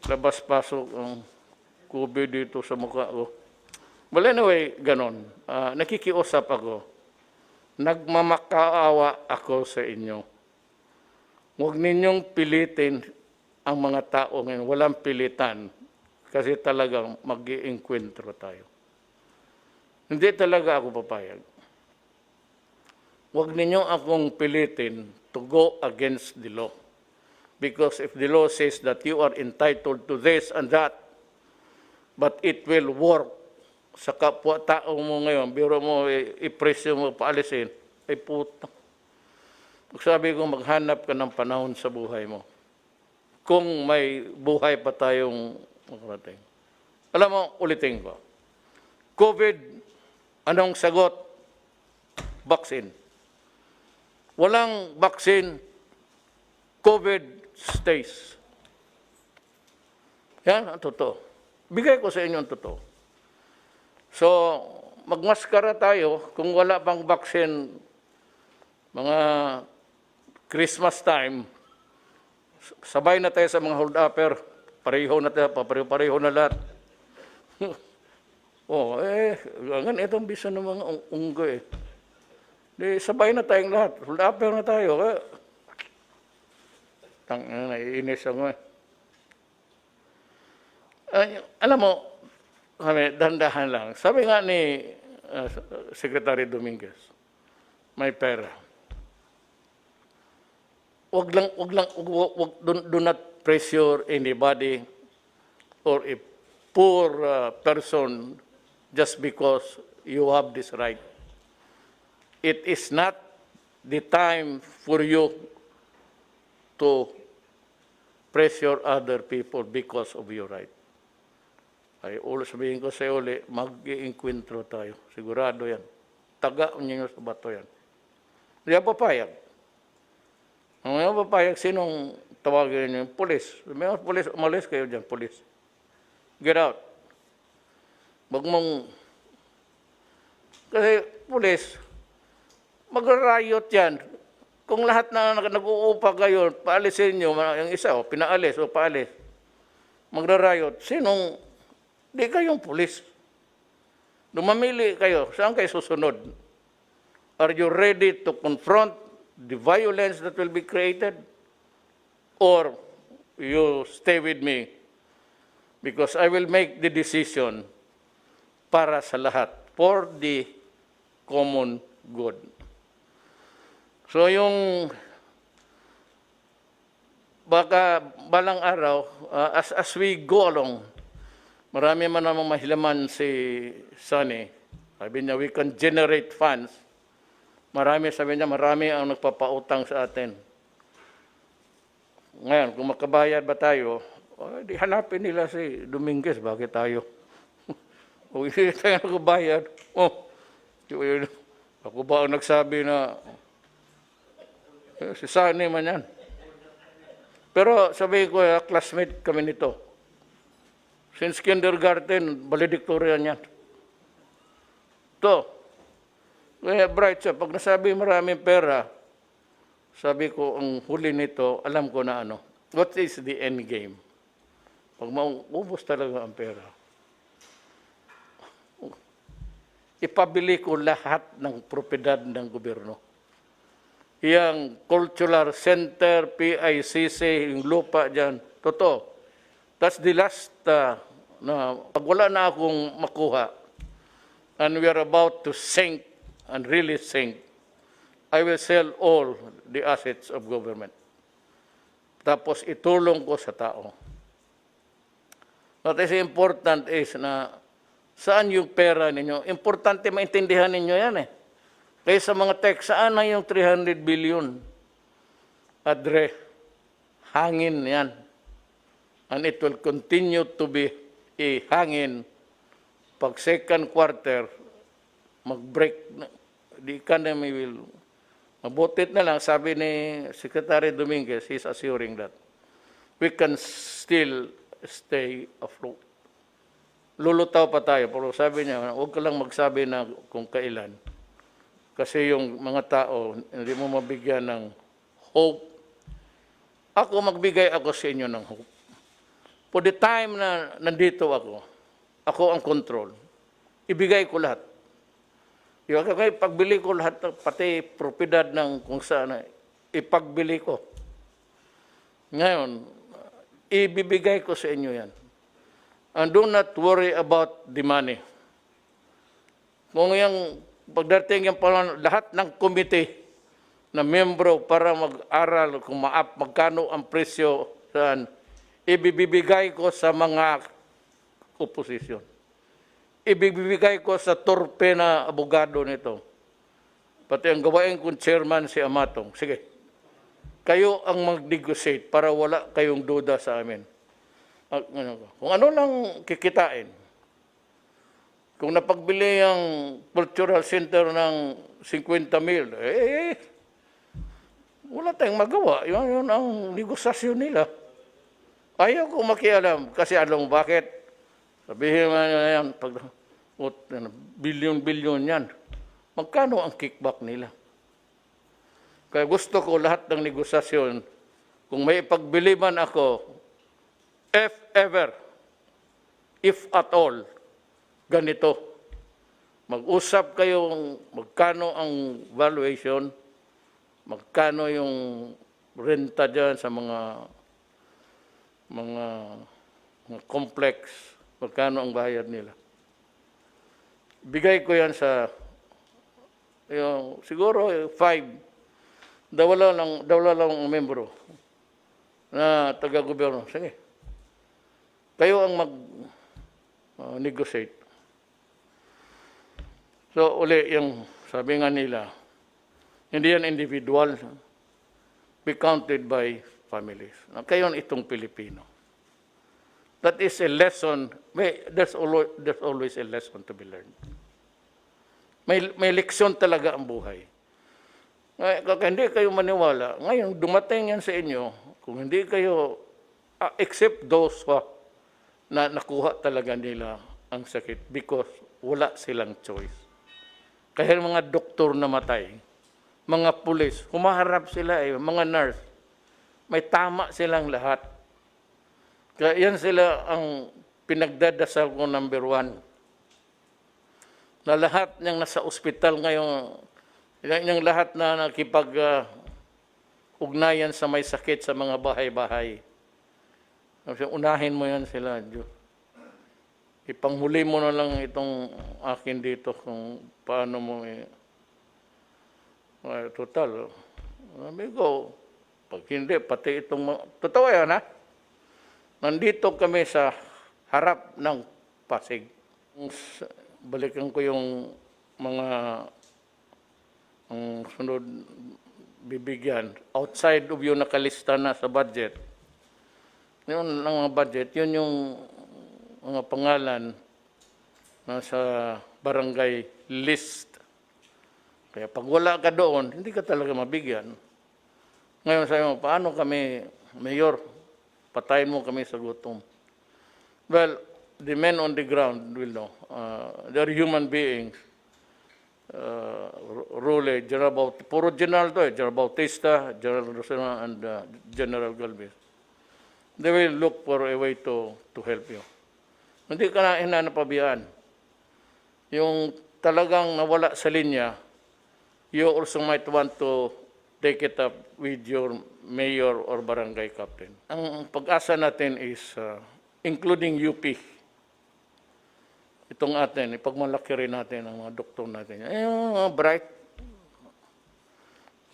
labas-pasok ang COVID dito sa mukha ko. Well, anyway, ganon. Nakikiusap ako. Nagmamakaawa ako sa inyo. Huwag ninyong pilitin ang mga tao ngayon. Walang pilitan. Kasi talagang mag-iinkwentro tayo. Hindi talaga ako papayag. Huwag ninyong akong pilitin to go against the law. Because if the law says that you are entitled to this and that, but it will work sa kapwa-tao mo ngayon, biro mo, ipresyo mo, paalisin, ay puta. Sabi ko, maghanap ka ng panahon sa buhay mo. Kung may buhay pa tayong makarating. Alam mo, ulitin ko. COVID, anong sagot? Vaccine. Walang vaccine, COVID stays. Yan ang totoo. Bigay ko sa inyo ang totoo. So, magmaskara tayo kung wala pang vaccine mga Christmas time. Sabay na tayo sa mga hold-upper. Pareho na tayo, pareho na lahat. Itong bisa ng mga unggoy. Di, sabay na tayong lahat. Hold-upper na tayo. Naiinis ako eh. Alam mo, dahan-dahan lang. Sabi nga ni Secretary Dominguez, may pera. Do not pressure anybody or a poor person just because you have this right. It is not the time for you to pressure other people because of your right. Ay ulo sabihin ko sa uli, mag-iinkwentro tayo. Sigurado yan. Taga ninyo sa bato yan. Hindi ako papayag. Ang mga papayag, sinong tawagin niyo? Pulis. May pulis, umalis kayo dyan, pulis. Get out. Wag mong... Kasi pulis, mag-riot yan. Kung lahat na nag-uupa kayo, paalisin nyo, yung isa, pinaalis o paalis, magra-riot, sinong... Di kayong pulis. Lumamili kayo. Saan kayo susunod? Are you ready to confront the violence that will be created? Or you stay with me? Because I will make the decision para sa lahat. For the common good. So yung baka balang araw, as we go along, marami man namang mahilaman si Sonny. Sabi niya, we can generate funds. Sabi niya, marami ang nagpapautang sa atin. Ngayon, kung makabayad ba tayo, di hanapin nila si Dominguez, bakit tayo? O hindi tayo nakabayad. Ako ba ang nagsabi na, si Sonny man yan. Pero sabi ko, classmate kami nito. Since kindergarten, valedictorian yan. Ito. Kaya bright siya. Pag nasabi maraming pera, sabi ko, ang huli nito, alam ko na ano. What is the end game? Pag maubos talaga ang pera, ipabili ko lahat ng propiedad ng gobyerno. Yang cultural center, PICC, yung lupa dyan, totoo. That's the last na pag wala na akong makuha and we are about to sink and really sink, I will sell all the assets of government. Tapos itulong ko sa tao. What is important is na saan yung pera ninyo? Importante maintindihan ninyo yan eh. Kaya sa mga text, saan na yung 300 billion? Adre, hangin yan. And it will continue to be a hangin pag second quarter, mag-break, the economy will, mabutit na lang, sabi ni Secretary Dominguez, he's assuring that we can still stay afloat. Lulutaw pa tayo, pero sabi niya, huwag ka lang magsabi na kung kailan. Kasi yung mga tao, hindi mo mabigyan ng hope. Ako, magbigay ako sa inyo ng hope. For the time na nandito ako ang control. Ibigay ko lahat. Yung pagbili ko lahat, pati propiedad ng kung saan, ipagbili ko. Ngayon, ibibigay ko sa inyo yan. And do not worry about the money. Kung yung pagdating yung lahat ng committee na membro para mag-aral kung magkano ang presyo saan, ibibigay ko sa mga oposisyon. Ibibigay ko sa torpe na abogado nito. Pati ang gawain kong chairman si Amatong. Sige, kayo ang mag-negotiate para wala kayong duda sa amin. Kung ano lang kikitain. Kung napagbili ang cultural center ng 50 mil, wala tayong magawa. Yun ang negosasyon nila. Ayaw ko makialam kasi alam mo bakit? Sabihin mo yan, pag bilyon-bilyon yan, magkano ang kickback nila? Kaya gusto ko lahat ng negosasyon, kung may ipagbili man ako, if ever, if at all, ganito. Mag-usap kayong magkano ang valuation, magkano yung renta dyan sa mga complex, magkano ang bayad nila. Bigay ko yan sa, siguro 5, dawala lang ang membro na taga-gobyerno. Sige, kayo ang mag-negotiate. So, uli, yung sabi nga nila, hindi yan individual, be counted by families. Kayo itong Pilipino. That is a lesson. There's always a lesson to be learned. May leksyon talaga ang buhay. Kaya hindi kayo maniwala. Ngayon, dumating yan sa inyo, kung hindi kayo, except those na nakuha talaga nila ang sakit because wala silang choice. Kaya mga doktor namatay, mga pulis, humaharap sila mga nurse, may tama silang lahat. Kaya yan sila ang pinagdadasal ko number 1. Na lahat niyang nasa ospital ngayon, yung lahat na nakipag-ugnayan sa may sakit sa mga bahay-bahay. Unahin mo yan sila, Diyos. Ipanghuli mo na lang itong akin dito kung paano mo total. Sabi ko, pag hindi, pati itong totoo yan, ha? Nandito kami sa harap ng Pasig. Balikan ko yung mga ang sunod bibigyan. Outside of yung nakalista na sa budget. Yun ang budget, yun yung mga pangalan na sa barangay list. Kaya pag wala ka doon, hindi ka talaga mabigyan. Ngayon sabi mo, paano kami, Mayor, patayin mo kami sa gutom? Well, the men on the ground will know. They're human beings. Rule, puro general to General Bautista, General Rosena, and General Galvez. They will look for a way to help you. Hindi ka na hinanapabihan. Yung talagang nawala sa linya, you also might want to take it up with your mayor or barangay captain. Ang pag-asa natin is including UP. Itong atin, ipagmalaki rin natin ang mga doktor natin. Yung mga bright.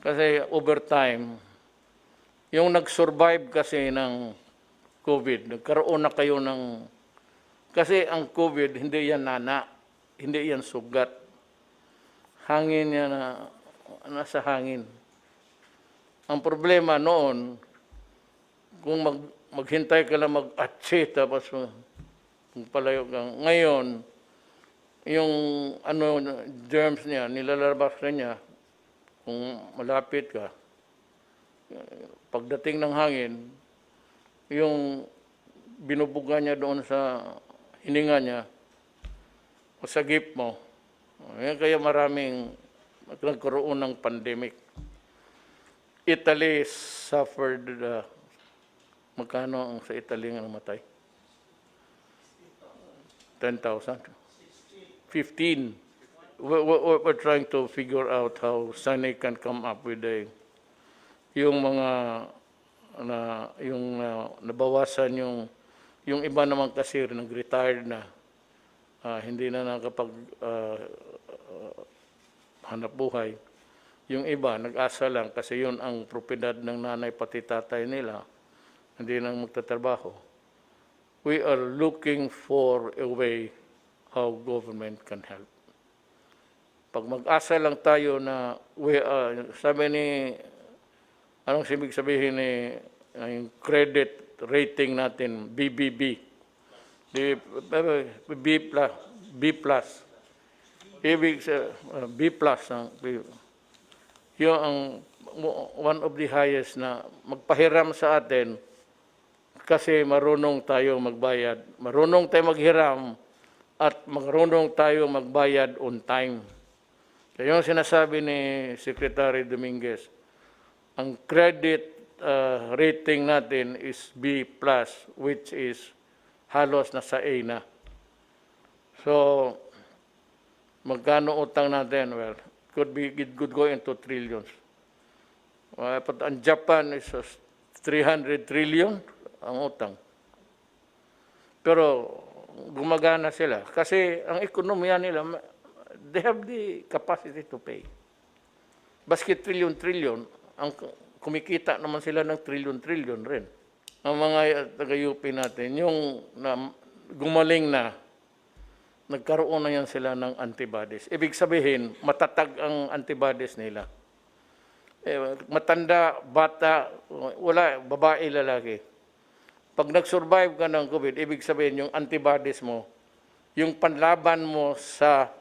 Kasi over time, yung nag-survive kasi ng COVID, nagkaroon na kayo ng... Kasi ang COVID, hindi yan nana, hindi yan sugat. Hangin yan nasa hangin. Ang problema noon, kung maghintay ka lang mag-atsi, tapos kung palayo kang. Ngayon, yung germs niya, nilalabas na niya, kung malapit ka, pagdating ng hangin, yung binubuga niya doon sa hininga niya, o sa gip mo, kaya maraming nagkaroon ng pandemic. Italy suffered, magkano ang sa Italy ang namatay? 10,000? 15. We're trying to figure out how Sunny can come up with yung mga nabawasan yung iba naman kasi nag-retired na, hindi na nakapag hanap buhay. Yung iba nag-asa lang kasi yun ang propiedad ng nanay pati tatay nila, hindi nang magtatrabaho. We are looking for a way how government can help. Pag mag-asa lang tayo na sabi ni, anong ibig sabihin ni yung credit rating natin, BBB, B plus, ibig B plus, yun ang one of the highest na magpahiram sa atin kasi marunong tayo magbayad, marunong tayo maghiram at marunong tayo magbayad on time. Kaya yung sinasabi ni Secretary Dominguez, ang credit rating natin is B+, which is halos nasa A na. So, magkano utang natin? Well, it could go into trillions. But ang Japan is 300 trillion ang utang. Pero gumagana sila kasi ang ekonomiya nila, they have the capacity to pay. Baski trillion, ang kumikita naman sila ng trillion rin. Ang mga taga-UP natin, yung gumaling na, nagkaroon na yan sila ng antibodies. Ibig sabihin, matatag ang antibodies nila. Matanda, bata, wala, babae, lalaki. Pag nag-survive ka ng COVID, ibig sabihin yung antibodies mo, yung panlaban mo sa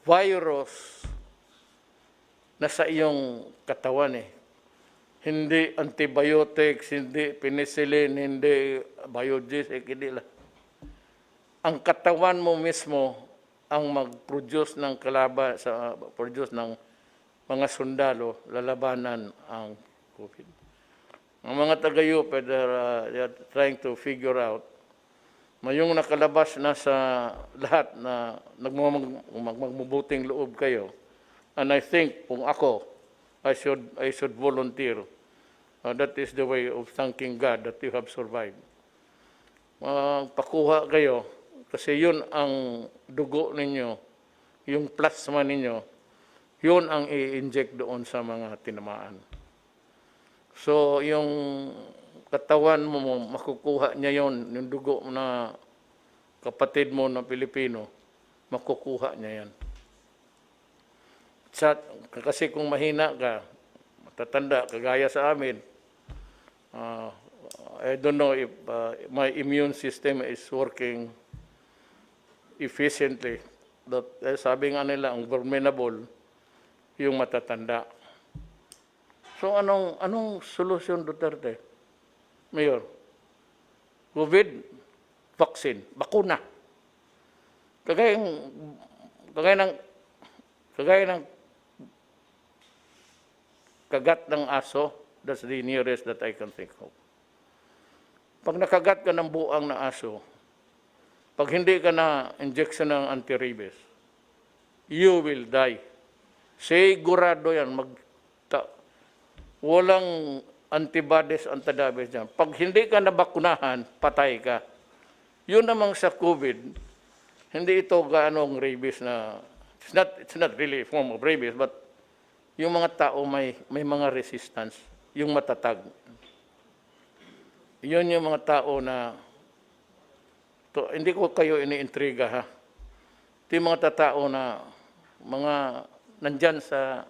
virus na sa iyong katawan Hindi antibiotics, hindi penicillin, hindi biogesic, hindi lang. Ang katawan mo mismo ang mag-produce ng produce ng mga sundalo, lalabanan ang COVID. Ang mga taga-UP, they're trying to figure out yung nakalabas na sa lahat na magmabuting loob kayo. And I think kung ako, I should volunteer. That is the way of thanking God that you have survived. Pakuha kayo kasi yun ang dugo ninyo, yung plasma ninyo, yun ang i-inject doon sa mga tinamaan. So yung katawan mo, makukuha niya yun, yung dugo na kapatid mo na Pilipino, makukuha niya yan. Kasi kung mahina ka, matatanda, kagaya sa amin, I don't know if my immune system is working efficiently. Sabi nga nila, ang vulnerable, yung matatanda. So anong solusyon, Duterte? Mayor, COVID, vaccine, bakuna. Kagaya ng kagat ng aso, that's the nearest that I can think of. Pag nakagat ka ng buang na aso, pag hindi ka na injection ng anti-rabies, you will die. Sigurado yan. Walang antibodies, antibodies dyan. Pag hindi ka nabakunahan, patay ka. Yun namang sa COVID, hindi ito gaanong rabies na, it's not really a form of rabies, but yung mga tao may mga resistance, yung matatag. Yun yung mga tao na, hindi ko kayo iniintriga ha. Ito yung mga tao na, nandyan sa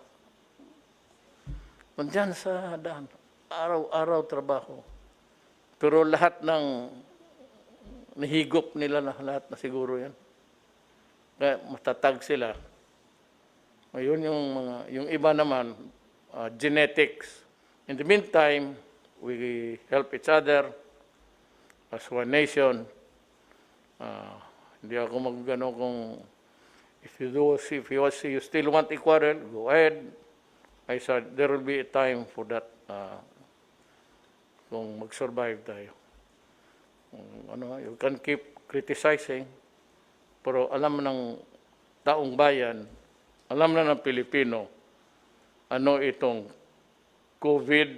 daan, araw-araw trabaho. Pero lahat ng nahigop nila lahat na siguro yan. Kaya matatag sila. Ngayon yung iba naman, genetics. In the meantime, we help each other as one nation. Hindi ako magano kung if you still want a quarrel, go ahead. I said, there will be a time for that kung mag-survive tayo. You can keep criticizing, pero alam ng taong bayan, alam na ng Pilipino, ano itong COVID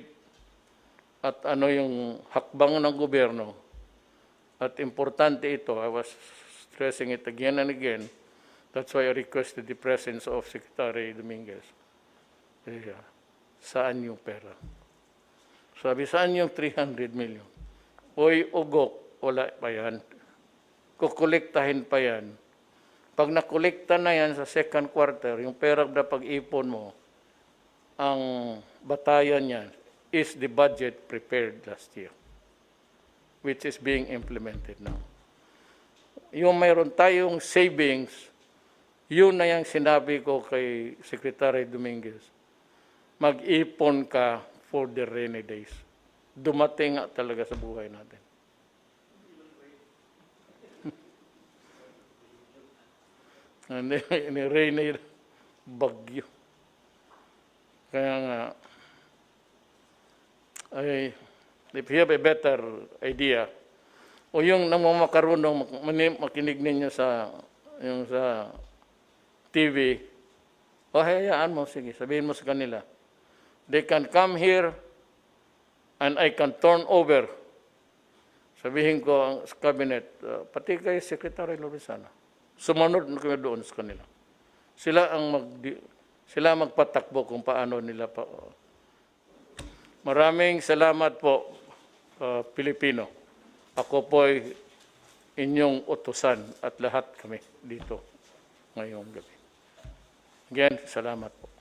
at ano yung hakbang ng gobyerno. At importante ito, I was stressing it again and again. That's why I requested the presence of Secretary Dominguez. Saan yung pera? Sabi, saan yung 300 million? Oy, ugok, wala pa yan. Kukolektahin pa yan. Pag nakolekta na yan sa second quarter, yung pera na pag-ipon mo, ang batayan yan is the budget prepared last year, which is being implemented now. Yung mayroon tayong savings, yun na yung sinabi ko kay Secretary Dominguez. Mag-ipon ka for the rainy days. Dumating nga talaga sa buhay natin. Ini rainy bagyo. Kaya nga, if you have a better idea, o yung namakarunong makinig ninyo sa TV, o hayaan mo, sige, sabihin mo sa kanila. They can come here and I can turn over. Sabihin ko ang sa cabinet, pati kay Secretary Lorenzana, sumunod na kami doon sa kanila. Sila magpatakbo kung paano nila pa. Maraming salamat po, Pilipino. Ako po'y inyong utusan at lahat kami dito ngayong gabi. Again, salamat po.